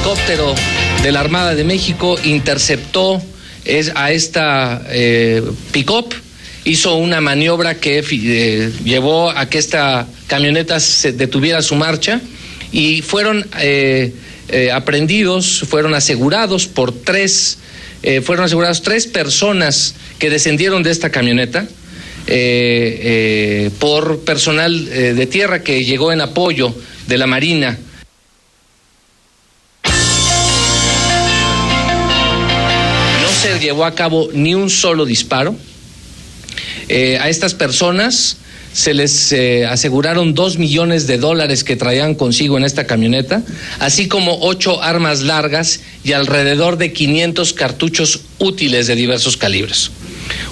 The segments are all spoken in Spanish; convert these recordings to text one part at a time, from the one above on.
helicóptero de la Armada de México interceptó a esta pick-up, hizo una maniobra que llevó a que esta camioneta se detuviera su marcha y fueron aprehendidos, fueron aseguradas tres personas que descendieron de esta camioneta por personal de tierra que llegó en apoyo de la Marina. No se llevó a cabo ni un solo disparo. A estas personas se les aseguraron $2 millones que traían consigo en esta camioneta, así como 8 armas largas y alrededor de 500 cartuchos útiles de diversos calibres.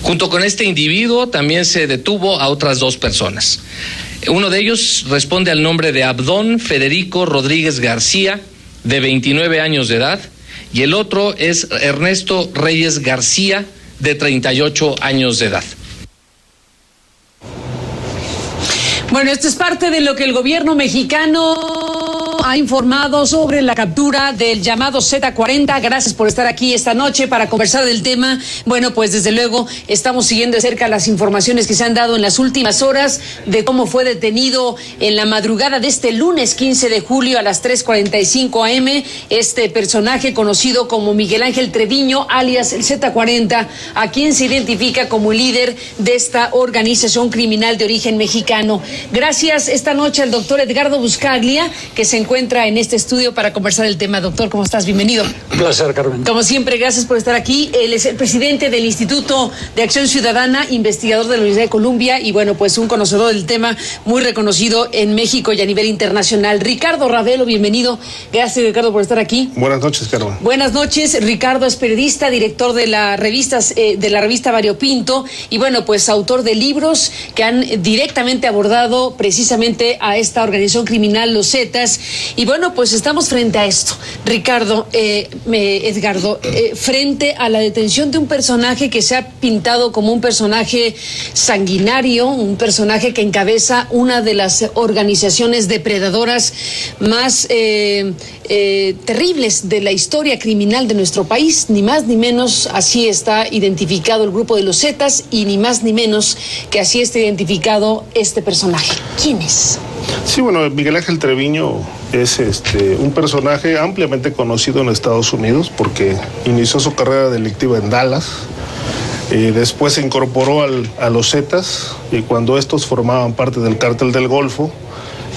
Junto con este individuo también se detuvo a otras 2 personas. Uno de ellos responde al nombre de Abdón Federico Rodríguez García, de 29 años de edad, y el otro es Ernesto Reyes García, de 38 años de edad. Bueno, esto es parte de lo que el gobierno mexicano ha informado sobre la captura del llamado Z-40. Gracias por estar aquí esta noche para conversar del tema. Bueno, pues desde luego estamos siguiendo de cerca las informaciones que se han dado en las últimas horas de cómo fue detenido en la madrugada de este lunes 15 de julio a las 3:45 a.m. este personaje conocido como Miguel Ángel Treviño, alias el Z-40, a quien se identifica como el líder de esta organización criminal de origen mexicano. Gracias esta noche al doctor Edgardo Buscaglia, que se encuentra en este estudio para conversar el tema. Doctor, ¿cómo estás? Bienvenido. Un placer, Carmen. Como siempre, gracias por estar aquí. Él es el presidente del Instituto de Acción Ciudadana, investigador de la Universidad de Columbia y, bueno, pues un conocedor del tema muy reconocido en México y a nivel internacional. Ricardo Ravelo, bienvenido. Gracias, Ricardo, por estar aquí. Buenas noches, Carmen. Buenas noches. Ricardo es periodista, director de la revista Variopinto y, bueno, pues autor de libros que han directamente abordado precisamente a esta organización criminal, los Zetas. Y bueno, pues estamos frente a esto, Ricardo, Edgardo, frente a la detención de un personaje que se ha pintado como un personaje sanguinario, un personaje que encabeza una de las organizaciones depredadoras más terribles de la historia criminal de nuestro país. Ni más ni menos así está identificado el grupo de los Zetas y ni más ni menos que así está identificado este personaje. ¿Quién es? Sí, bueno, Miguel Ángel Treviño es un personaje ampliamente conocido en Estados Unidos porque inició su carrera delictiva en Dallas. Después se incorporó a los Zetas cuando estos formaban parte del Cártel del Golfo.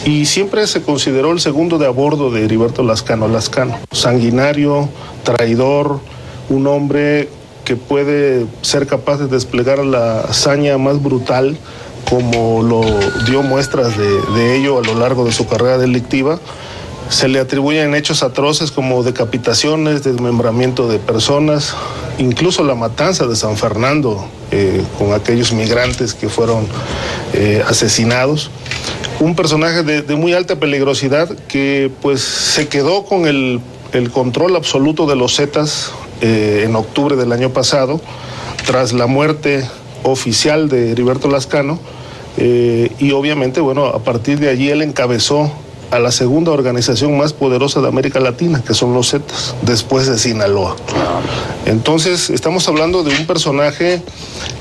Y siempre se consideró el segundo de a bordo de Heriberto Lascano. Sanguinario, traidor, un hombre que puede ser capaz de desplegar la hazaña más brutal, como lo dio muestras de ello a lo largo de su carrera delictiva. Se le atribuyen hechos atroces como decapitaciones, desmembramiento de personas, incluso la matanza de San Fernando con aquellos migrantes que fueron asesinados. Un personaje de muy alta peligrosidad que pues se quedó con el control absoluto de los Zetas en octubre del año pasado, tras la muerte oficial de Heriberto Lascano, y obviamente, bueno, a partir de allí él encabezó a la segunda organización más poderosa de América Latina, que son los Zetas, después de Sinaloa. Entonces, estamos hablando de un personaje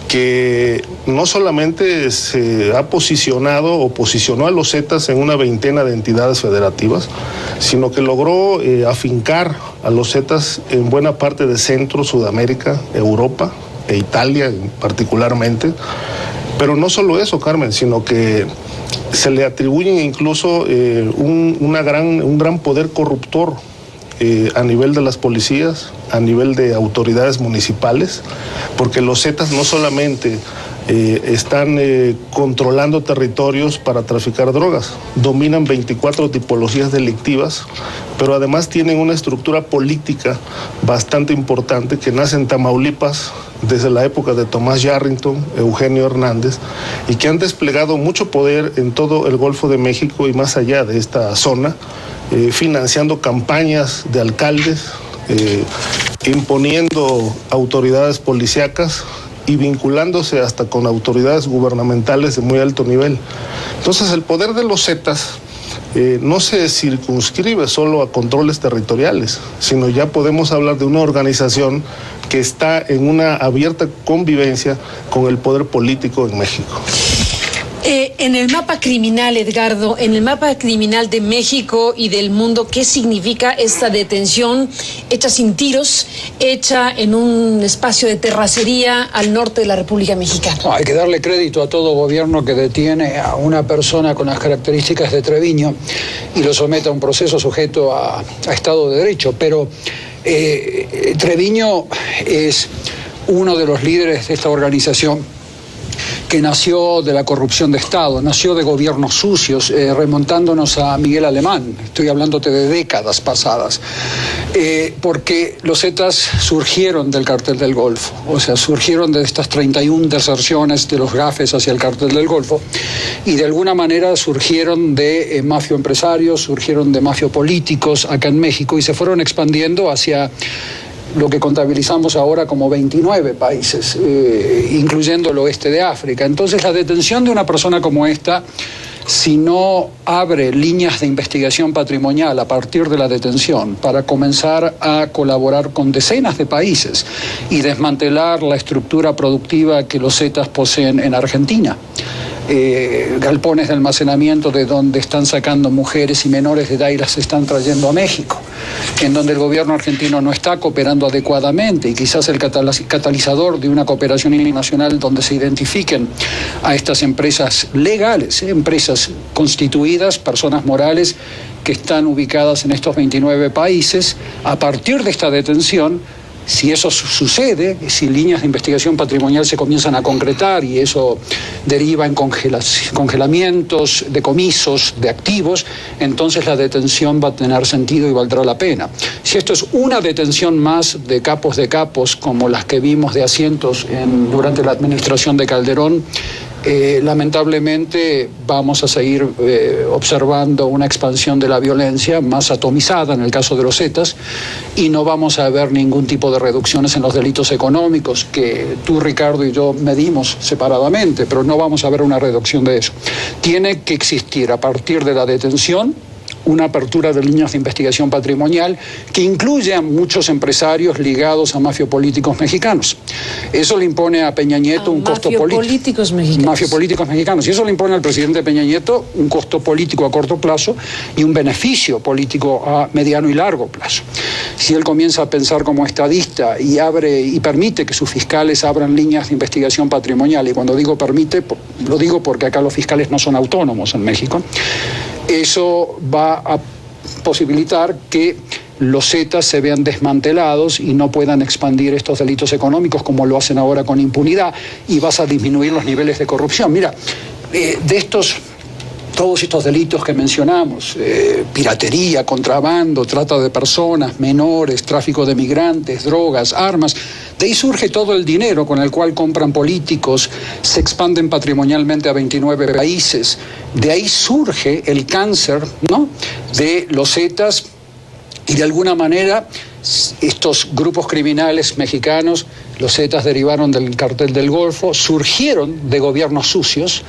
que no solamente se ha posicionado o posicionó a los Zetas en una veintena de entidades federativas, sino que logró afincar a los Zetas en buena parte de Centro, Sudamérica, Europa e Italia particularmente. Pero no solo eso, Carmen, sino que se le atribuyen incluso un gran poder corruptor a nivel de las policías, a nivel de autoridades municipales, porque los Zetas no solamente están controlando territorios para traficar drogas, dominan 24 tipologías delictivas, pero además tienen una estructura política bastante importante que nace en Tamaulipas desde la época de Tomás Yarrington, Eugenio Hernández, y que han desplegado mucho poder en todo el Golfo de México y más allá de esta zona, financiando campañas de alcaldes, imponiendo autoridades policíacas y vinculándose hasta con autoridades gubernamentales de muy alto nivel. Entonces, el poder de los Zetas no se circunscribe solo a controles territoriales, sino ya podemos hablar de una organización que está en una abierta convivencia con el poder político en México. En el mapa criminal, Edgardo, en el mapa criminal de México y del mundo, ¿qué significa esta detención hecha sin tiros, hecha en un espacio de terracería al norte de la República Mexicana? No, hay que darle crédito a todo gobierno que detiene a una persona con las características de Treviño y lo somete a un proceso sujeto a Estado de Derecho, pero Treviño es uno de los líderes de esta organización que nació de la corrupción de Estado, nació de gobiernos sucios, remontándonos a Miguel Alemán, estoy hablándote de décadas pasadas, porque los Zetas surgieron del Cártel del Golfo, o sea, surgieron de estas 31 deserciones de los gafes hacia el Cártel del Golfo, y de alguna manera surgieron de mafioempresarios, surgieron de mafiopolíticos acá en México, y se fueron expandiendo hacia lo que contabilizamos ahora como 29 países, incluyendo el oeste de África. Entonces, la detención de una persona como esta, si no abre líneas de investigación patrimonial a partir de la detención para comenzar a colaborar con decenas de países y desmantelar la estructura productiva que los Zetas poseen en Argentina, galpones de almacenamiento de donde están sacando mujeres y menores de edad y las están trayendo a México, en donde el gobierno argentino no está cooperando adecuadamente y quizás el catalizador de una cooperación internacional donde se identifiquen a estas empresas legales, empresas constituidas, personas morales que están ubicadas en estos 29 países, a partir de esta detención. Si eso sucede, si líneas de investigación patrimonial se comienzan a concretar y eso deriva en congelamientos, decomisos de activos, entonces la detención va a tener sentido y valdrá la pena. Si esto es una detención más de capos como las que vimos de asientos durante la administración de Calderón, lamentablemente vamos a seguir observando una expansión de la violencia más atomizada en el caso de los Zetas y no vamos a ver ningún tipo de reducciones en los delitos económicos que tú, Ricardo, y yo medimos separadamente, pero no vamos a ver una reducción de eso. Tiene que existir a partir de la detención una apertura de líneas de investigación patrimonial que incluye a muchos empresarios ligados a mafiopolíticos mexicanos. Eso le impone a Peña Nieto un costo político. Mafiopolíticos mexicanos. Y eso le impone al presidente Peña Nieto un costo político a corto plazo y un beneficio político a mediano y largo plazo. Si él comienza a pensar como estadista y abre y permite que sus fiscales abran líneas de investigación patrimonial, y cuando digo permite, lo digo porque acá los fiscales no son autónomos en México, eso va a posibilitar que los Zetas se vean desmantelados y no puedan expandir estos delitos económicos como lo hacen ahora con impunidad, y vas a disminuir los niveles de corrupción. Mira, todos estos delitos que mencionamos, piratería, contrabando, trata de personas, menores, tráfico de migrantes, drogas, armas, de ahí surge todo el dinero con el cual compran políticos, se expanden patrimonialmente a 29 países, de ahí surge el cáncer, ¿no?, de los Zetas, y de alguna manera estos grupos criminales mexicanos, los Zetas derivaron del Cártel del Golfo, surgieron de gobiernos sucios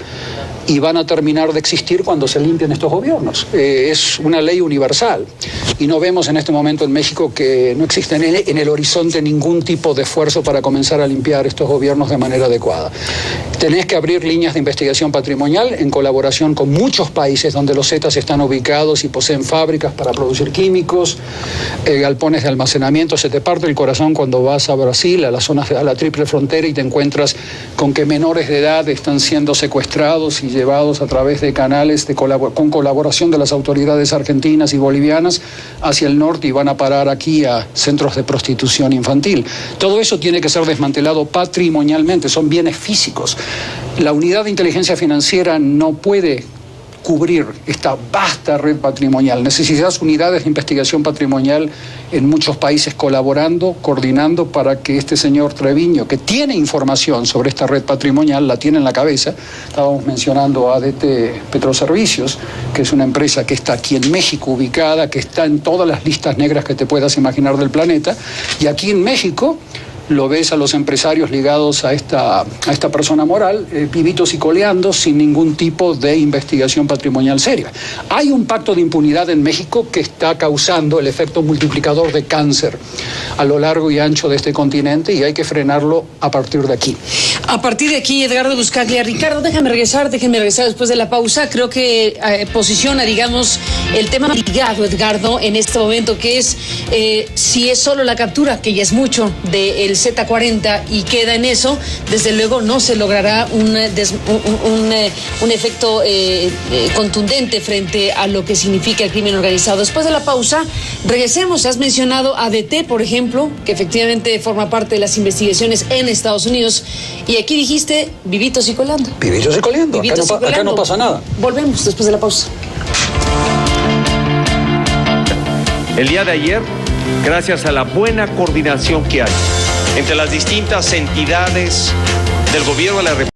y van a terminar de existir cuando se limpien estos gobiernos. Es una ley universal y no vemos en este momento en México que no existe en el horizonte ningún tipo de esfuerzo para comenzar a limpiar estos gobiernos de manera adecuada. Tenés que abrir líneas de investigación patrimonial en colaboración con muchos países donde los Zetas están ubicados y poseen fábricas para producir químicos, galpones de almacenamiento. Se te parte el corazón cuando vas a Brasil, a las zonas a la triple frontera, y te encuentras con que menores de edad están siendo secuestrados y llevados a través de canales con colaboración de las autoridades argentinas y bolivianas hacia el norte y van a parar aquí a centros de prostitución infantil. Todo eso tiene que ser desmantelado patrimonialmente, son bienes físicos. La unidad de inteligencia financiera no puede cubrir esta vasta red patrimonial. Necesitas unidades de investigación patrimonial en muchos países colaborando, coordinando para que este señor Treviño, que tiene información sobre esta red patrimonial, la tiene en la cabeza. Estábamos mencionando a ADT Petroservicios, que es una empresa que está aquí en México ubicada, que está en todas las listas negras que te puedas imaginar del planeta, y aquí en México lo ves a los empresarios ligados a esta persona moral, vivitos y coleando sin ningún tipo de investigación patrimonial seria. Hay un pacto de impunidad en México que está causando el efecto multiplicador de cáncer a lo largo y ancho de este continente y hay que frenarlo a partir de aquí. A partir de aquí, Edgardo Buscaglia. Ricardo, déjame regresar después de la pausa. Creo que posiciona, digamos, el tema ligado, Edgardo, en este momento, que es si es solo la captura, que ya es mucho, del Z40 y queda en eso, desde luego no se logrará un efecto contundente frente a lo que significa el crimen organizado. Después de la pausa, regresemos. Has mencionado a ADT, por ejemplo, que efectivamente forma parte de las investigaciones en Estados Unidos. Y aquí dijiste vivitos y colando. Vivitos y coleando. Acá no pasa nada. Volvemos después de la pausa. El día de ayer, gracias a la buena coordinación que hay entre las distintas entidades del gobierno de la República,